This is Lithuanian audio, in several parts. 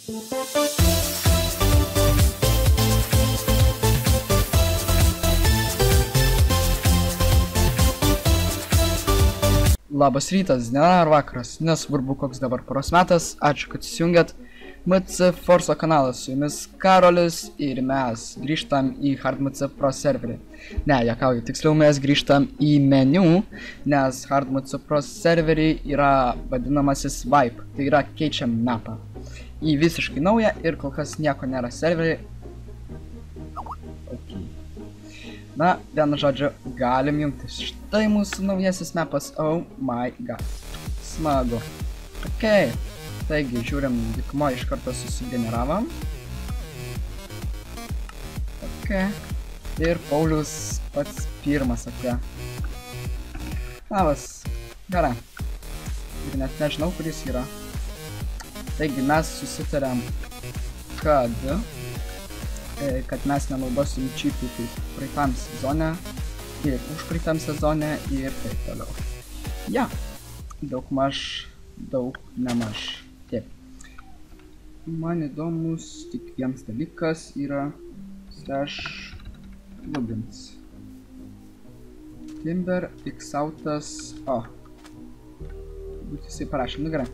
Labas rytas, diena ar vakaras, nesvarbu koks dabar paros metas, ačiū kad įsijungėt MC Forso kanalas, su jumis Karolis ir mes grįžtam į HardMC Pro serverį. Ne, juokauju, tiksliau mes grįžtam į meniu, nes HardMC Pro serverį yra vadinamasis Vibe, tai yra keičiam mapą į visiškai naują ir kol kas nieko nėra serverį. Na, vienu žodžiu, galim jungtis. Štai mūsų naujasis mapas, oh my god. Smagu. Ok, taigi, žiūrim, dykumo iš karto susigeneravom. Ok, ir Paulius pats pirmas apie. Labas, gerai. Ir net nežinau, kuris yra. Taigi, mes susitarėm, kad mes nenaudosim čipų kaip praeitam sezone ir užpraeitam sezone ir taip toliau. Ja, daug nemaž. Taip. Man įdomus tik vienas dalykas yra /logins. Timber, Xautas, būt jisai parašė, nu gerai.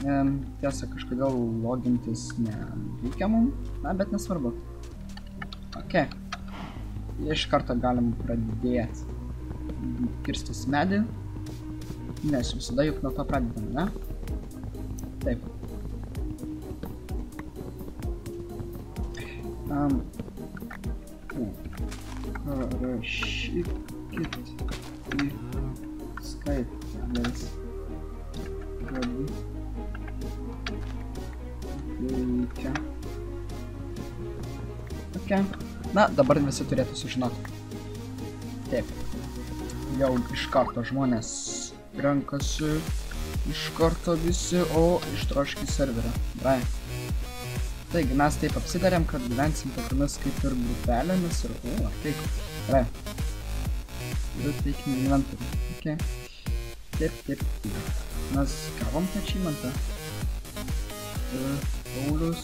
Tiesa, kažkodėl logintis nereikia mum, na, bet nesvarbu. Ok. Iš karto galim pradėti kirstis medį, nes visada juk nuo to pradedame, ne? Taip. Rašykit į skaitmenis. Ok. Na, dabar visi turėtų sužinoti. Taip. Jau iš karto žmonės renkasi. Iš karto visi, o ištroški serverą. Gerai. Taigi, mes taip apsidarėm, kad gyvensim tokiamis kaip ir grupelėmis ir... taip. Gerai. Ir teikim inventorių. Ok. Taip. Mes gavom tą achievementą. Paulius.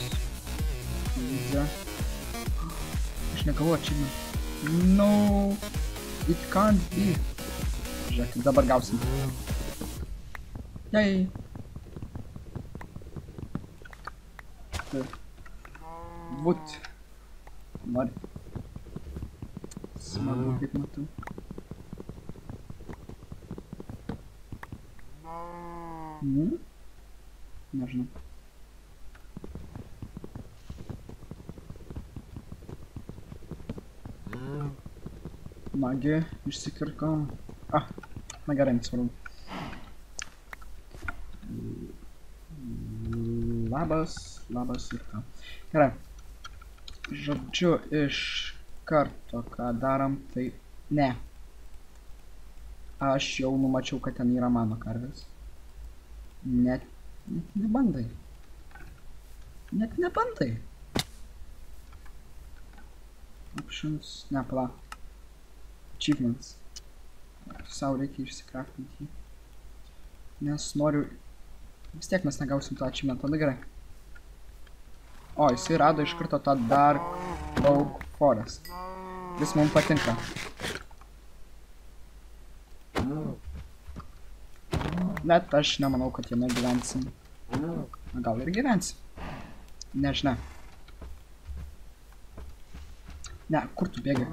Liza. Aš negavau achievement. No. It can't be. Žiūrėk, dabar gausim. Jai. Būt. Nori. Smagu, kaip matau. Nežinau. Nagi, išsikirkom. Na gerai, nesvarbu. Labas ir ką. Gerai. Žodžiu, iš karto, ką darom, tai... Ne. Aš jau numačiau, kad ten yra mano karvės. Net nebandai. Net nebandai. Options, nepala. Achievements. Sau reikia išsikraftinti jį. Nes noriu... Vis tiek mes negausim to achievemento, na gerai. O, jisai rado iš karto tą Dark Oak Forest. Jis mums patinka. Net aš nemanau, kad jame gyvensim. Na gal ir gyvensim. Nežinia. Ne, kur tu bėgi?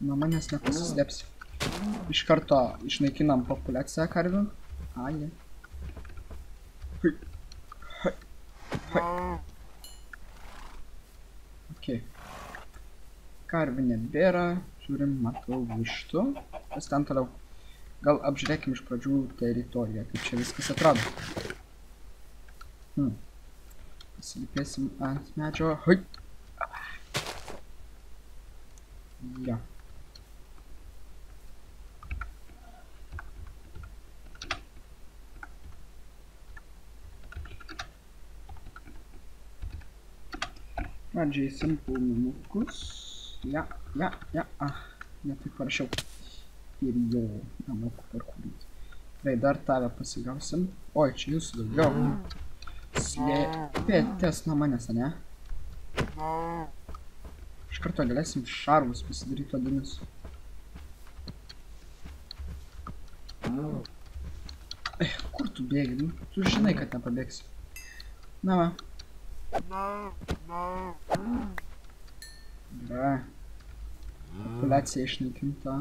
Nuo manęs nepasislėpsi. Iš karto išnaikinam populiaciją karvių. Ai. Ok. Karvių nebėra. Žiūrim, matau vištų. Kas ten toliau? Gal apžiūrėkim iš pradžių teritoriją, kaip čia viskas atrodo. Pasilipėsim ant medžio. Hui! Ja. Pradžiai pulminukus. Ja. Ne taip parašiau. Ir jo, nemoku per kurį. Tai dar tave pasigausim. Oi, čia jūsų daugiau. slėpėtės nuo manęs, ne? Iš karto galėsim šarvus pasidaryti vadinus. Kur tu bėgi? Tu žinai, kad nepabėgsi. Na va. Gerai. Populiacija išnaikinta.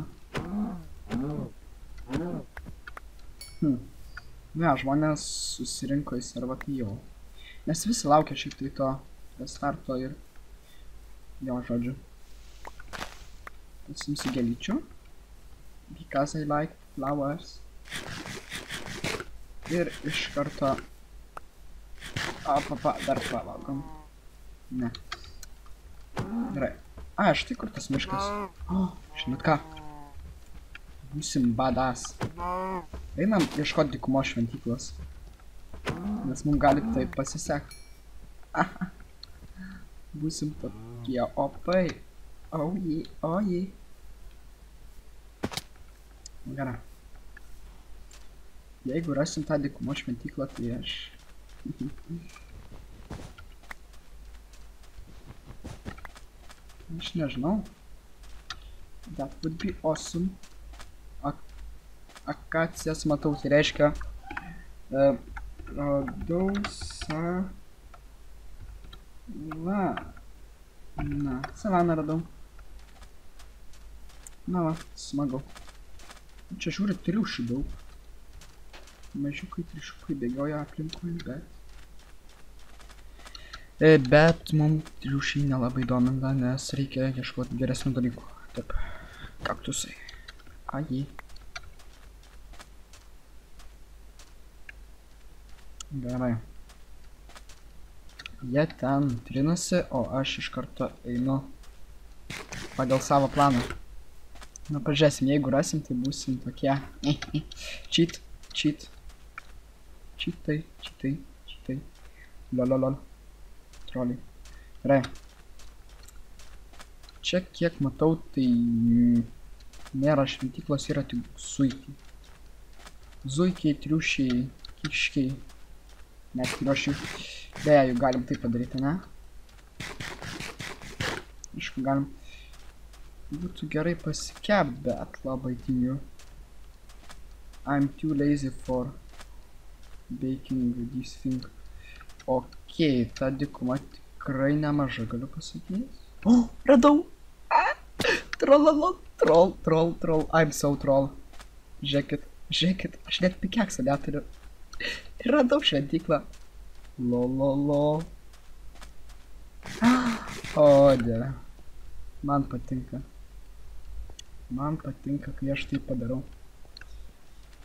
Ne, žmonės susirinko į servatijų. Nes visi laukia šiek tiek to restarto ir jo žodžiu. Pasimsiu gėlyčių. Because I like flowers. Ir iš karto... dar pavalgom. Ne. Gerai. Štai kur tas miškas. Žinot ką? Būsim badass. Einam ieškoti dykumos šventyklos. Nes mums gali taip pasisekt. Būsim tokie opai. Oji. Gerai. Jeigu rasim tą dykumos šventyklą, tai aš... Aš nežinau. That would be awesome. Akacijas matau, tai reiškia radau savaną radau. Na va, smagu. Čia žiūri triušių daug. Mažiukai triušiukai bėgioja aplinkui, bet mums triušiai nelabai domina, nes reikia ieškoti geresnių dalykų. Taip, kaktusai. Aji. Gerai. Jie ten trinasi, o aš iš karto einu pagal savo planą. Na, pažiūrėsim, jeigu rasim, tai būsim tokie. Cheatai. Lololol. Troliai. Gerai. Čia kiek matau, tai nėra šventyklos, yra tik zuikiai. Zuikiai, triušiai, kiškiai. Net triušiai. Beje, jau galim tai padaryti, ne? Aišku, galim. Būtų gerai pasikep, bet labai tingiu. I'm too lazy for baking this thing. Okei, ta dykuma tikrai nemaža, galiu pasakyti. Radau! Troll. I'm so troll. Žiūrėkit, aš net pikeksą neturiu. Ir radau šventyklą. Lololo. O, dieve. Man patinka. Kai aš tai padarau.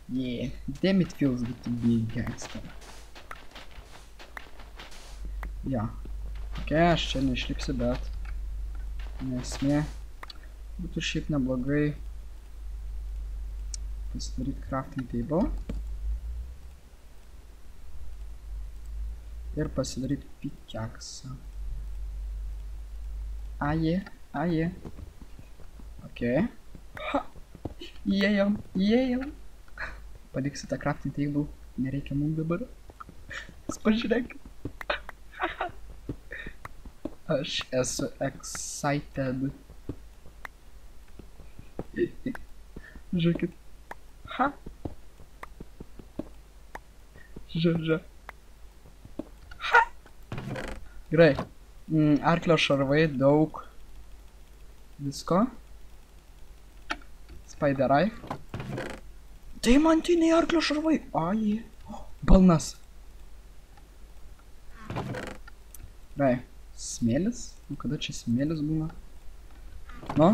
Yeah, damn it feels good to be a gangster. Ja. Okay, aš čia neišlipsiu, bet nesmė. Būtų šiaip neblogai pasidaryti crafting table. Ir pasidaryti pikeksą. Aje. Okay. Ha! Įėjom. Padiksi tą crafting table. Nereikia mums dabar. Pažiūrėk. Aš esu excited. Žiūrėkit. Ha! Žiūrėk. Ha! Gerai. Arklio šarvai, daug visko. Spiderai. Deimantiniai arklio šarvai. Ai. Balnas. Gerai. Smėlis. Nu, kada čia smėlis būna? Nu.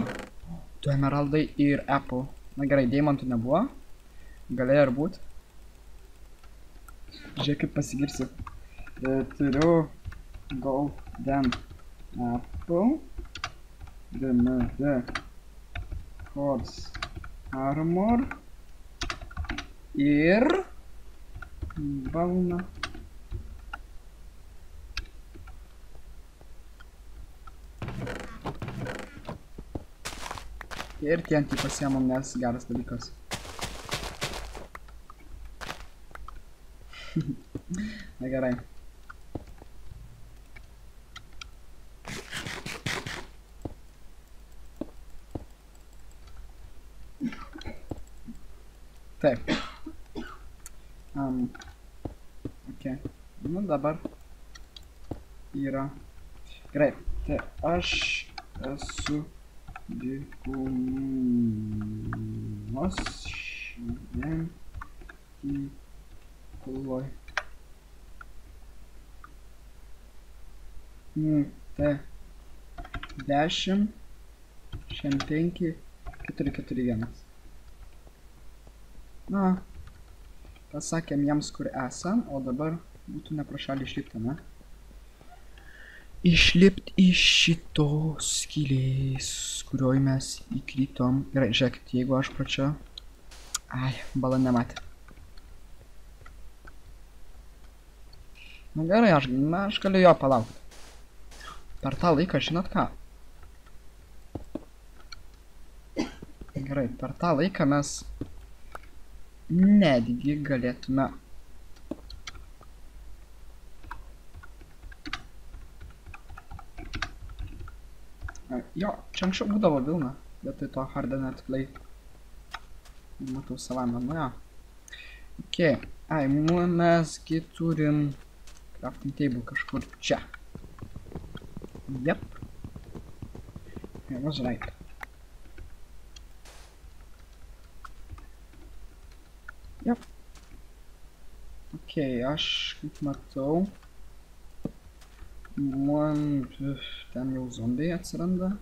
Du emeraldai ir apple. Na gerai, deimantų nebuvo. Galėjo ir būt. Žiūrėk, kaip pasigirsiu. Turiu golden apple. DMD horse armor. Ir balną. Ir TNT pasiemam, nes geras dalykas. Na gerai. Taip. Okay. Nu dabar yra. Gerai. Tai aš esu dykumos šventykloj. Tai 10, 5, 4, 4, 1. Na, pasakėm jiems, kur esam, o dabar būtų neprašalį išlipti, ne? Išlipti iš šitos skylės, kurioj mes įkrytom. Gerai, žiūrėkit, jeigu aš pro čia... Ai, bala nematė. Na gerai, aš galiu jo palaukti. Per tą laiką, žinot ką? Gerai, per tą laiką mes netgi galėtume... Jo, čia anksčiau būdavo Vilna, vietoj to hardened clay. Matau savame, nu jo. Ok, ai, mesgi turim crafting table kažkur čia. Yep. I was right. Yep. Ok, aš kaip matau. Ten jau zombiai atsiranda.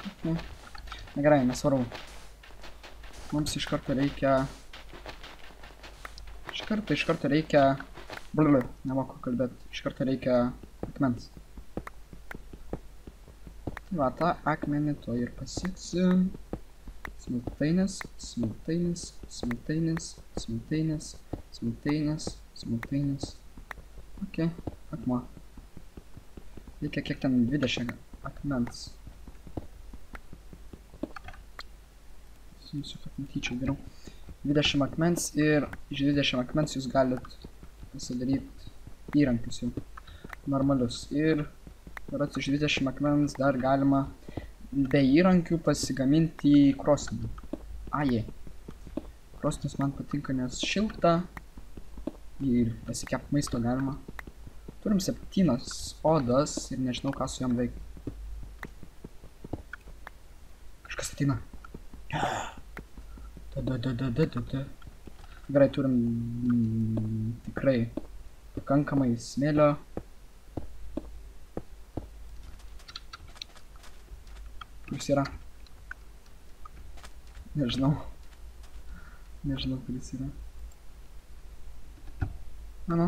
Okay. Na gerai, nesvarbu. Mums iš karto reikia... Iš karto reikia... Nemoku kalbėti. Iš karto reikia akmens. Tai va, tą akmenį to ir pasieksim. Smiltainis, smiltainis, smiltainis, smiltainis, smiltainis, smiltainis. Ok, akmuo. Reikia kiek ten 20 akmens. Siūsiu, kad matyčiau geriau. 20 akmens ir iš 20 akmens jūs galit pasidaryti įrankius jau normalius. Ir iš 20 akmens dar galima be įrankių pasigaminti krosnį. Ajė. Krosnis man patinka, nes šilta ir pasikepti maisto galima. Turim 7 odas ir nežinau, ką su jom veikti. Kažkas ateina. Gerai, turim tikrai pakankamai smėlio. Kuris yra? Nežinau. Nežinau, kuris yra. Mano.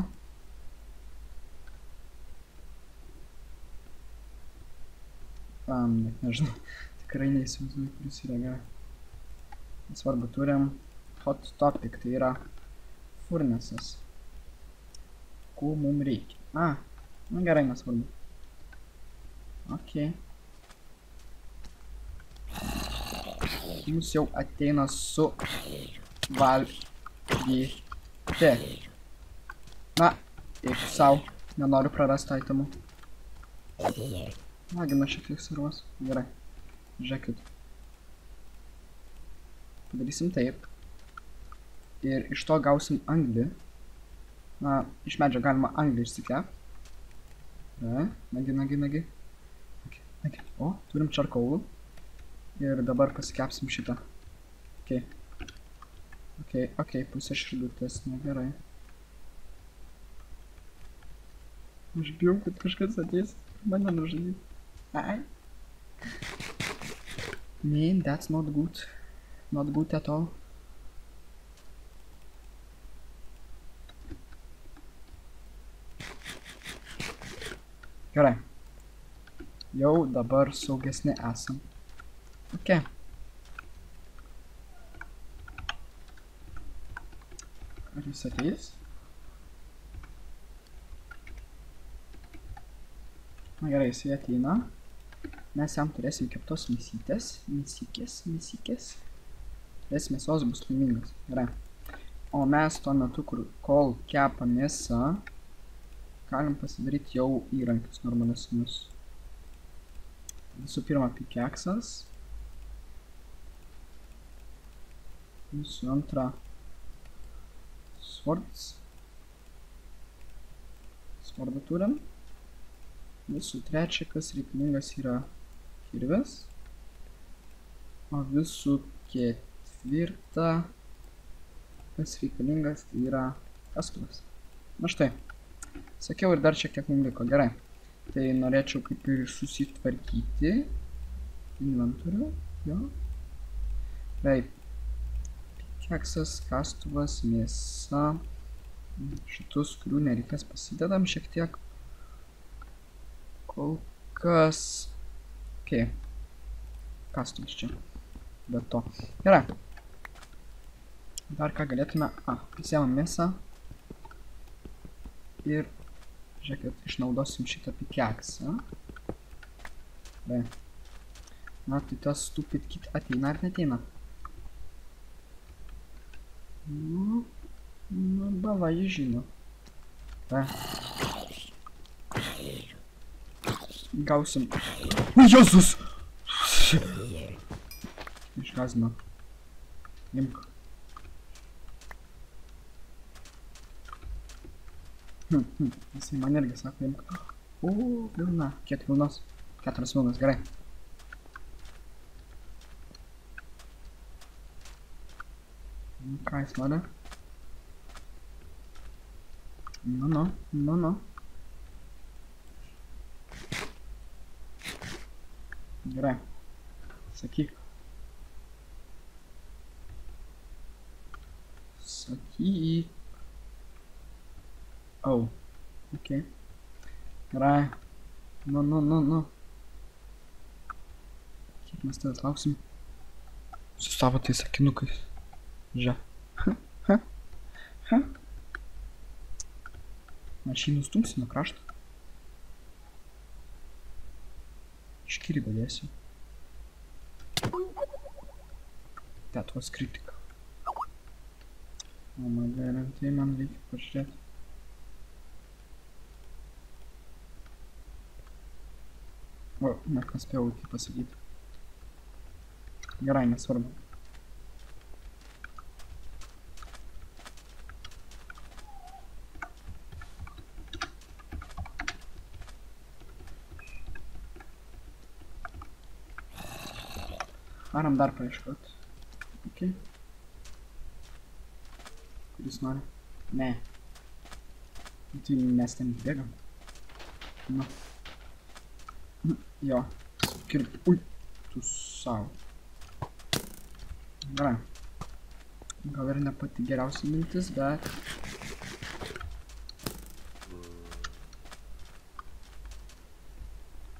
Net nežinau. Tikrai neįsivaizduoju, kuris yra. Gerai. Svarbu, turim hot topic, tai yra furnaces. Ko mums reikia? Nu gerai, nesvarbu. Ok. Mums jau ateina su valgyti. Na, eik sau, nenoriu prarasti itemų. Lagina šiek tiek servas. Gerai, žiūrėkit. Padarysim taip. Ir iš to gausim anglį. Na, iš medžio galima anglį išsikepti. Nagi. O, turim čarkolų. Ir dabar pasikepsim šitą. Ok, pusė širdutės, negerai. Aš bijau, kad kažkas ateis mane nužudyti. Ai. Man, that's not good. Not good at all. Gerai. Jau dabar saugesni esam. Ok. Ar jis ateis? Na gerai, jis ateina. Mes jam turėsim keptos mėsytės. Mėsykės. Turės mėsos bus laimingas. Gerai. O mes tuo metu, kol kepa mėsą, galim pasidaryti jau įrankius normalesnius. Visų pirma, pikeksas. Visų antrą. Swords. Swordą turim. Visų trečia, kas reikalingas yra kirvis. O visų ketvirta, kas reikalingas, tai yra kastuvas. Na štai. Sakiau ir dar šiek tiek mums liko. Gerai. Tai norėčiau kaip ir susitvarkyti inventorių. Jo. Taip. Pikeksas, kastuvas, mėsa. Šitus, kurių nereikės, pasidedam šiek tiek. Kol kas. Ok. Kastuvas čia. Be to. Gerai. Dar ką galėtume. Pasiemam mėsą. Ir žiūrėkit, išnaudosim šitą pikeksą. Be. Na, tai tas stupid kit ateina ar neteina? Nu, bava, jį žino. Be. Gausim. Jėzus! Išgąsdino. Imk. Jisai man irgi sako, imk. Vilna. Kiek vilnos? 4 vilnos, gerai. Ką jis nori? Nu. Gerai. Sakyk. Sakyk. Oh. Ok. Gerai. Nu. Kiek mes tavęs lauksim? Su savo tais sakinukais. Žia. Aš jį nustumsiu nuo krašto. Iškirį badėsiu. That was critical. O my god, tai man reikia pažiūrėti. O, net nespėjau tai pasakyti. Gerai, nesvarbu. Varam dar paieškot. Ok. Kuris nori? Ne. Tai mes ten bėgam. Nu. Jo. Ui. Tu savo. Gerai. Gal ir ne pati geriausia mintis, bet...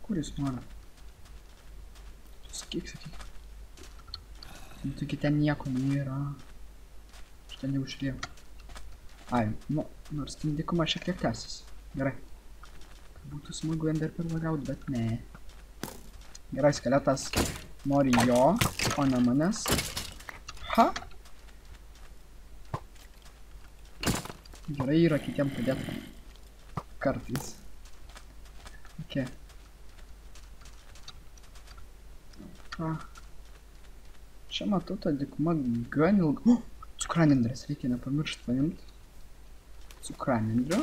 Kuris nori? Sakyk. Nu, taigi ten nieko nėra. Aš ten neužrėjau. Ai, nu, nors ten dykuma šiek tiek tęsis. Gerai. Būtų smagu enderperlą gaut, bet ne. Gerai, skeletas nori jo, o ne manęs. Ha! Gerai yra kitiem padėti. Kartais. Ok. Čia matau tą dykuma gan ilgą. Cukranendrės, reikia nepamiršti paimti. Cukranendrio.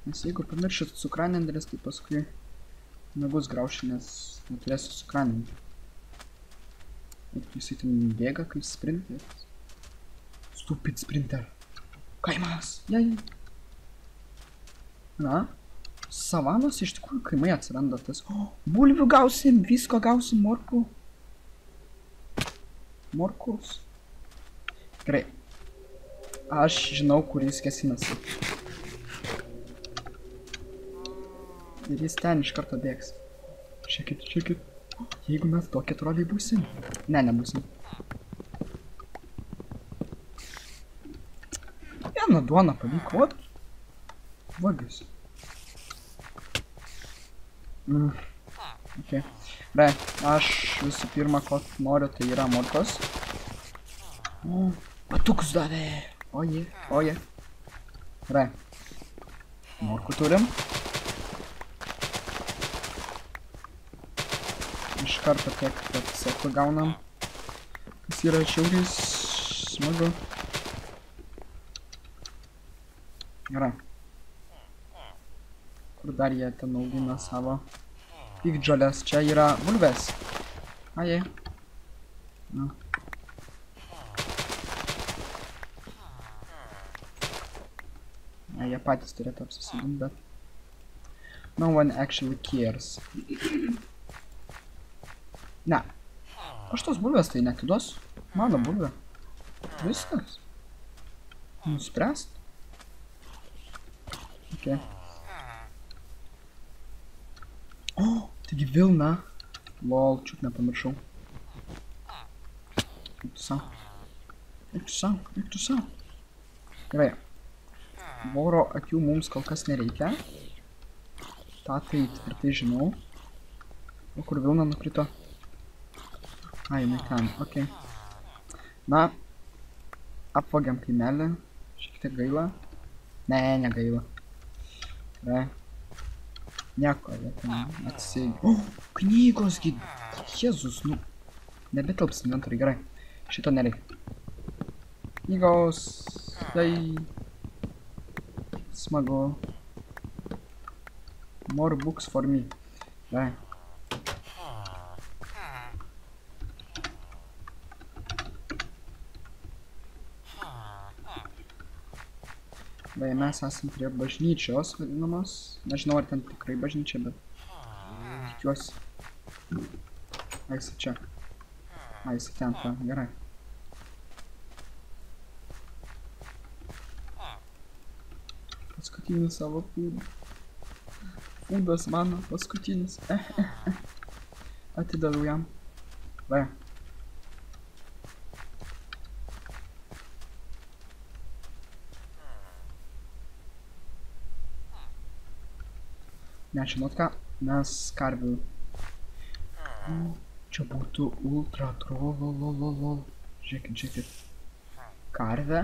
Nes jeigu pamiršit cukranendrės, tai paskui nebus grauši, nes neturėsiu cukranendrio. Ir jisai ten bėga kaip sprinteris. Stupid sprinter. Kaimas. Jai. Na. Savanos iš tikrųjų kaimai atsiranda tas. Bulvių gausim, visko gausim, morkų. Morkus. Gerai. Aš žinau, kur jis kėsinasi. Ir jis ten iš karto bėgs. Žiūrėkit. Jeigu mes tokie troliai būsim. Ne, nebūsim. Vieną duoną pavyko. Vagis. Ok. Be, aš visų pirma, ko noriu, tai yra morkos. Batukus davė. Oje. Gerai. Morkų turim. Iš karto tiek sėklų gaunam. Kas yra šiaurės. Smagu. Gerai. Kur dar jie ten augina savo piktžolės? Čia yra bulvės. Ajai. Na. Jie patys turėtų apsisodinti, bet no one actually cares. Ne. Aš tos bulvės tai neatiduosiu. Mano bulvė. Viskas. Nuspręst. Okay. O, taigi vilna. Lol, čiut nepamiršau. Eik tu sau. Eik tu sau, eik tu sau. Gerai. Voro akių mums kol kas nereikia. Ta tai tvirtai žinau. O kur vilna nukrito? Ai, jinai ten, okei. Na, apvagiam kaimelį. Šiek tiek gaila. Ne, negaila. Gerai. Nieko, jie ten atsisėgi. O, knygos gi. Jėzus, nu. Nebetelps inventoriai, gerai. Šito nereikia. Knygos. Tai. Smagu. More books for me. Gerai. Gerai, mes esam prie bažnyčios vadinamos. Nežinau, ar ten tikrai bažnyčia, bet tikiuosi. Ai, jisai čia. Ai, jisai ten, ta, gerai. Paskutinis savo fūdą. Fūdas mano, paskutinis. Atidaviau jam. Vai. Ne, žinot ką, mes karvių. Čia būtų ultra trololololol. Žiūrėkit, žiūrėkit. Karvę.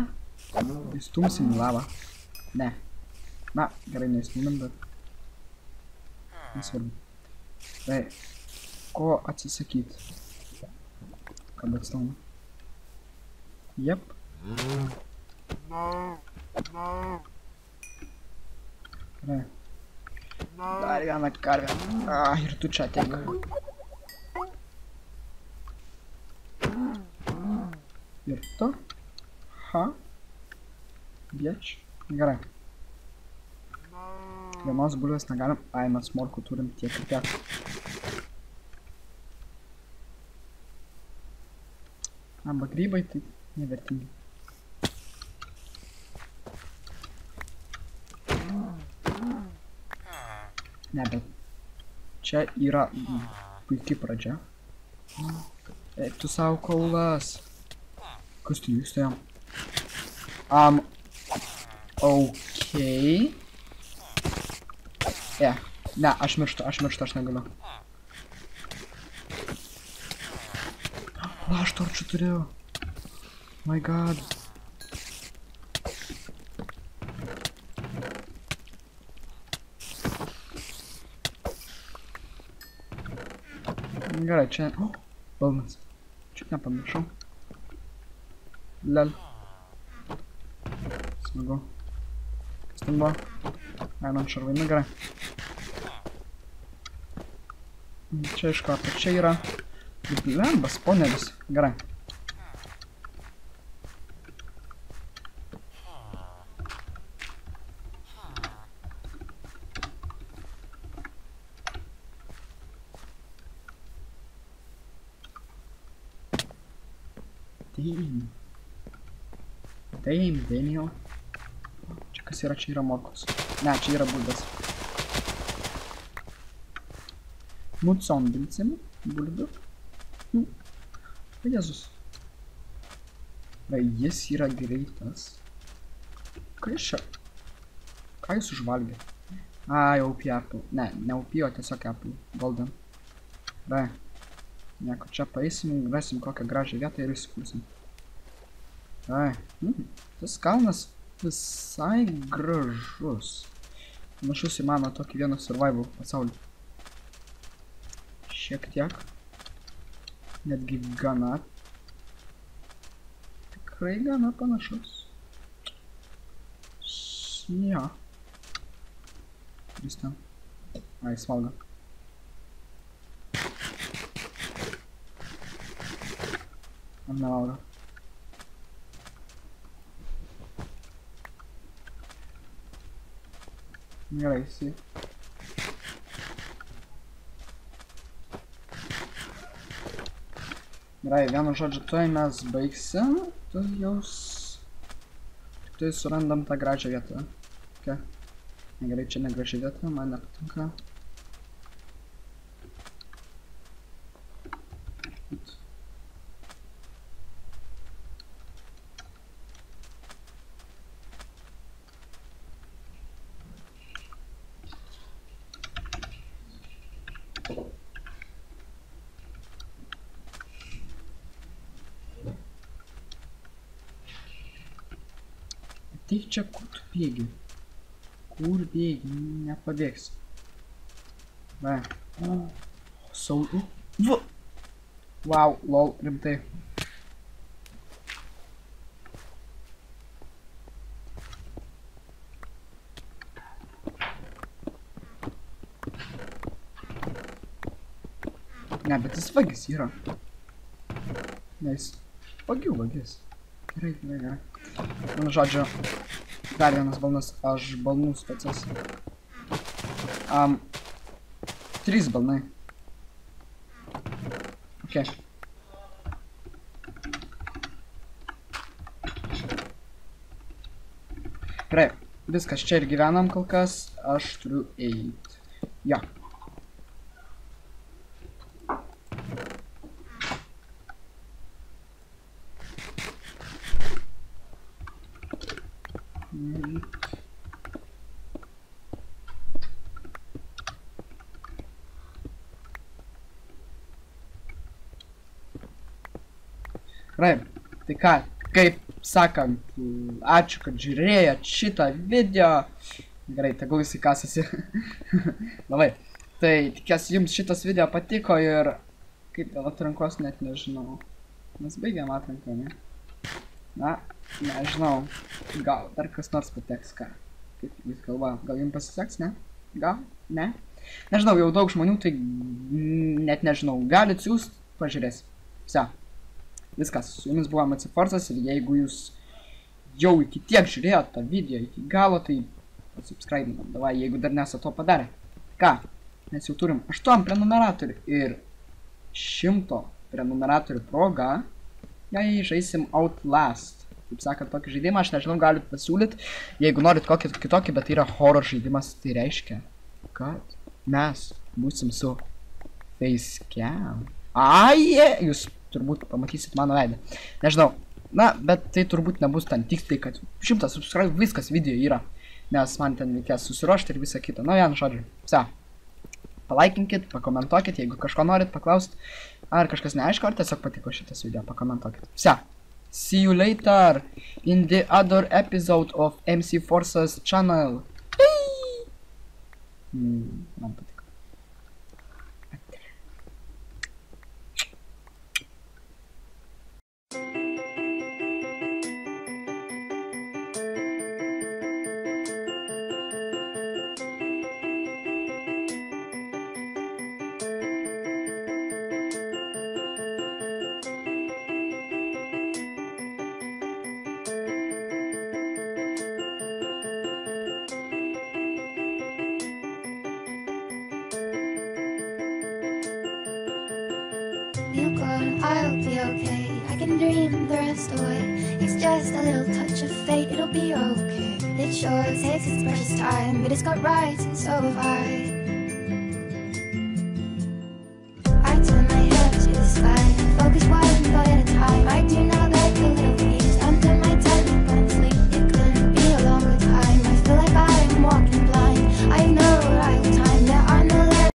Įstumsim į lavą. Ne. Na, gerai, neįstumim, bet... Nesvarbu. Tai, ko atsisakyt? Kad atstumim. Jep. Gerai. Dar vieną karvę. Ir tu čia ateik. Ir tu. Ha. Bieč. Gerai. Vienos bulvės negalim. Ai, mes morkų turim tiek ir tiek. Arba grybai, tai nevertingi. Ne, bet čia yra puikiai pradžia. Eik tu savo kaulas. Kas tu vyksta jam? Okei. Ne, aš mirštu, aš negaliu. Va, aš torčių turėjau. My god. Gerai, čia... O, balnas. Čiut nepamiršau. Lel. Smagu. Kas ten buvo? Einam šarvainu, gerai. Čia iš karto, čia yra... Lembas, ponelis. Gerai. Damn, Daniel. Čia kas yra, čia yra morkos. Ne, čia yra bulvės. Mutsondinsim bulvių. Jėzus. Jis yra greitas. Ką jis čia? Ką jis užvalgė? Ai, OP apple. Ne, ne OP, o tiesiog apple. Golden. Nieko, čia paeisim, rasim kokią gražią vietą ir įsikursim. Tas kalnas visai gražus. Panašus į mano tokį vieną survival pasaulį. Šiek tiek. Netgi gana. tikrai gana panašus. Jo. Jis ten. A, jis valgo. Ar nevalgo? Gerai, jisai. Gerai, vienu žodžiu, tuoj mes baigsim. Tu jaus... Tik tai surandam tą gražią vietą. Okay. Gerai, čia negraži vieta, man nepatinka. Ateik čia, kur tu bėgi? Kur bėgi? Nepabėgsi. Va. Saugu. Va. Wow, lol, rimtai. Ne, bet jis vagis yra. Ne, jis vagių vagis. Gerai, gerai, gerai. Vienu žodžiu, dar vienas balnas, aš balnų specas. 3 balnai. Ok. Gerai, viskas, čia ir gyvenam kol kas, aš turiu eit. Jo. Gerai, tai ką, kaip sakant, ačiū, kad žiūrėjot šitą video. Gerai, tegul jisai kasasi. Labai, tai tikiuosi jums šitas video patiko ir kaip dėl atrankos net nežinau. Mes baigėm atranką, ne? Na, nežinau, gal dar kas nors pateks, ką? Kaip jūs galvoja, gal jums pasiseks, ne? Gal? Ne? Nežinau, jau daug žmonių, tai net nežinau, galit siūst, pažiūrės. Visa. Viskas, su jumis buvo MCForzas ir jeigu jūs jau iki tiek žiūrėjot tą video iki galo, tai pasubscribinam, davai, jeigu dar nesat to padarę. Ką? Mes jau turim 8 prenumeratorių ir 100 prenumeratorių proga, jei žaisim Outlast. Taip sakant, tokį žaidimą, aš nežinau, galit pasiūlyti, jeigu norit kokį kitokį, bet tai yra horror žaidimas, tai reiškia, kad mes būsim su Facecam. Jūs turbūt pamatysit mano veidą. Nežinau. Na, bet tai turbūt nebus ten tiksliai, kad 100 subscribe viskas video yra. Nes man ten reikės susiruošti ir visą kitą. Nu, vienu žodžiu. Visa. Palaikinkit, pakomentuokit, jeigu kažko norit paklausti. Ar kažkas neaišku, ar tiesiog patiko šitas video, pakomentuokit. Visa. See you later in the other episode of MCForzas channel. Man patiko. You gone, I'll be okay. I can dream the rest away. It's just a little touch of fate, it'll be okay. It sure takes its precious time, but it's got rights and so have I.